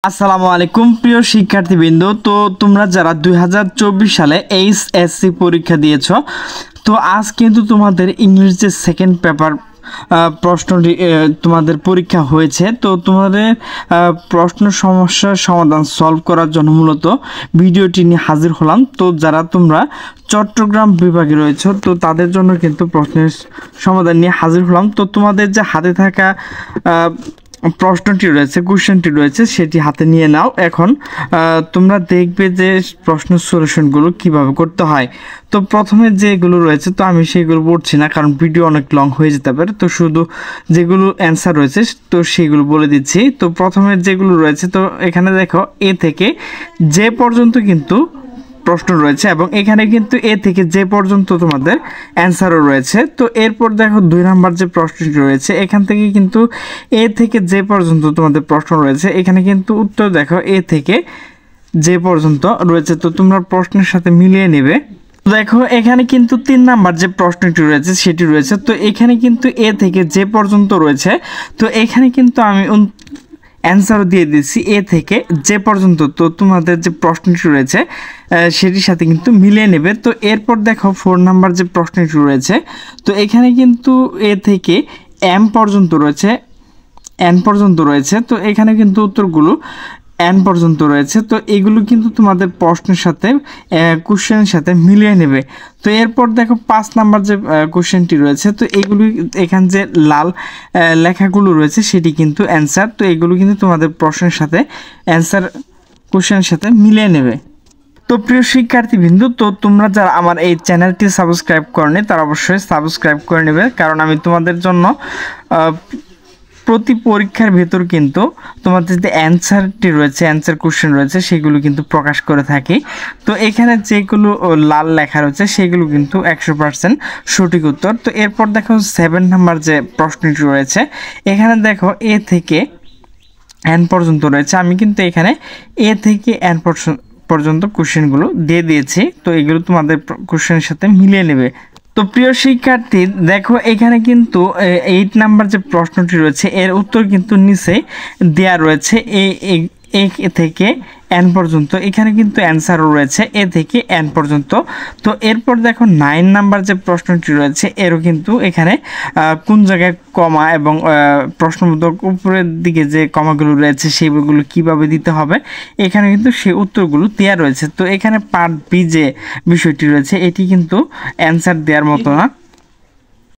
আসসালামু আলাইকুম প্রিয় শিক্ষার্থীবৃন্দ। তো তোমরা যারা 2024 সালে এইচএসসি পরীক্ষা দিয়েছো, তো আজ কিন্তু তোমাদের ইংলিশ যে সেকেন্ড পেপার প্রশ্নটি তোমাদের পরীক্ষা হয়েছে। তো তোমাদের প্রশ্ন সমস্যার সমাধান সলভ করার জন্য মূলত ভিডিওটি নিয়ে হাজির হলাম। তো যারা তোমরা চট্টগ্রাম বিভাগে রয়েছে, তো তাদের জন্য কিন্তু প্রশ্নের সমাধান নিয়ে হাজির হলাম। তো তোমাদের যে হাতে থাকা প্রশ্নটি রয়েছে, কোশ্চেনটি রয়েছে, সেটি হাতে নিয়ে নাও। এখন তোমরা দেখবে যে প্রশ্ন সলিউশনগুলো কিভাবে করতে হয়। তো প্রথমে যেগুলো রয়েছে, তো আমি সেগুলো পড়ছি না, কারণ ভিডিও অনেক লং হয়ে যেতে পারে। তো শুধু যেগুলো অ্যান্সার রয়েছে তো সেগুলো বলে দিচ্ছি। তো প্রথমে যেগুলো রয়েছে, তো এখানে দেখো এ থেকে যে পর্যন্ত কিন্তু প্রশ্ন রয়েছে, এবং এখানে কিন্তু এ থেকে যে পর্যন্ত তোমাদের অ্যান্সারও রয়েছে। তো এরপর দেখো 2 নাম্বার যে প্রশ্নটি রয়েছে, এখান থেকে কিন্তু এ থেকে যে পর্যন্ত তোমাদের প্রশ্ন রয়েছে, এখানে কিন্তু উত্তর দেখো এ থেকে যে পর্যন্ত রয়েছে। তো তোমরা প্রশ্নের সাথে মিলিয়ে নেবে। দেখো এখানে কিন্তু 3 নাম্বার যে প্রশ্নটি রয়েছে সেটি রয়েছে। তো এখানে কিন্তু এ থেকে যে পর্যন্ত রয়েছে, তো এখানে কিন্তু আমি অ্যান্সারও দিয়ে দিচ্ছি এ থেকে যে পর্যন্ত। তো তোমাদের যে প্রশ্নটি রয়েছে সেটির সাথে কিন্তু মিলিয়ে নেবে। তো এরপর দেখো 4 নাম্বার যে প্রশ্নটি রয়েছে, তো এখানে কিন্তু এ থেকে এম পর্যন্ত রয়েছে, এন পর্যন্ত রয়েছে। তো এখানে কিন্তু উত্তরগুলো এন পর্যন্ত রয়েছে। তো এগুলো কিন্তু তোমাদের প্রশ্নের সাথে কোশ্চেনের সাথে মিলিয়ে নেবে। তো এরপর দেখো 5 নাম্বার যে কোশ্চেনটি রয়েছে, তো এগুলি এখানে যে লাল লেখাগুলো রয়েছে সেটি কিন্তু অ্যান্সার। তো এগুলো কিন্তু তোমাদের প্রশ্নের সাথে অ্যান্সার কোশ্চেনের সাথে মিলিয়ে নেবে। তো প্রিয় শিক্ষার্থীবৃন্দ, তো তোমরা যারা আমার এই চ্যানেলটি সাবস্ক্রাইব করনি তারা অবশ্যই সাবস্ক্রাইব করে নেবে, কারণ আমি তোমাদের জন্য প্রতি পরীক্ষার ভেতর কিন্তু তোমাদের যে অ্যান্সারটি রয়েছে, অ্যান্সার কোশ্চেন রয়েছে, সেগুলো কিন্তু প্রকাশ করে থাকি। তো এখানে যেগুলো লাল লেখা রয়েছে সেগুলো কিন্তু 100% সঠিক উত্তর। তো এরপর দেখো 7 নাম্বার যে প্রশ্নটি রয়েছে, এখানে দেখো এ থেকে এন পর্যন্ত রয়েছে। আমি কিন্তু এখানে এ থেকে এন পর্যন্ত কোশ্চেনগুলো দিয়ে দিয়েছি। তো এগুলো তোমাদের কোশ্চেনের সাথে মিলিয়ে নেবে। তো প্রিয় শিক্ষার্থী দেখো এখানে কিন্তু 8 নাম্বার যে প্রশ্নটি রয়েছে এর উত্তর কিন্তু নিচে দেওয়া রয়েছে এ থেকে এন পর্যন্ত। এখানে কিন্তু অ্যান্সারও রয়েছে এ থেকে এন পর্যন্ত। তো এরপর দেখো 9 নাম্বার যে প্রশ্নটি রয়েছে এরও কিন্তু এখানে কোন জায়গায় কমা এবং প্রশ্নবোধক উপরের দিকে যে কমাগুলো রয়েছে সেগুলো কিভাবে দিতে হবে, এখানে কিন্তু সেই উত্তরগুলো দেওয়া রয়েছে। তো এখানে পার্ট বি যে বিষয়টি রয়েছে এটি কিন্তু অ্যান্সার দেওয়ার মতো না।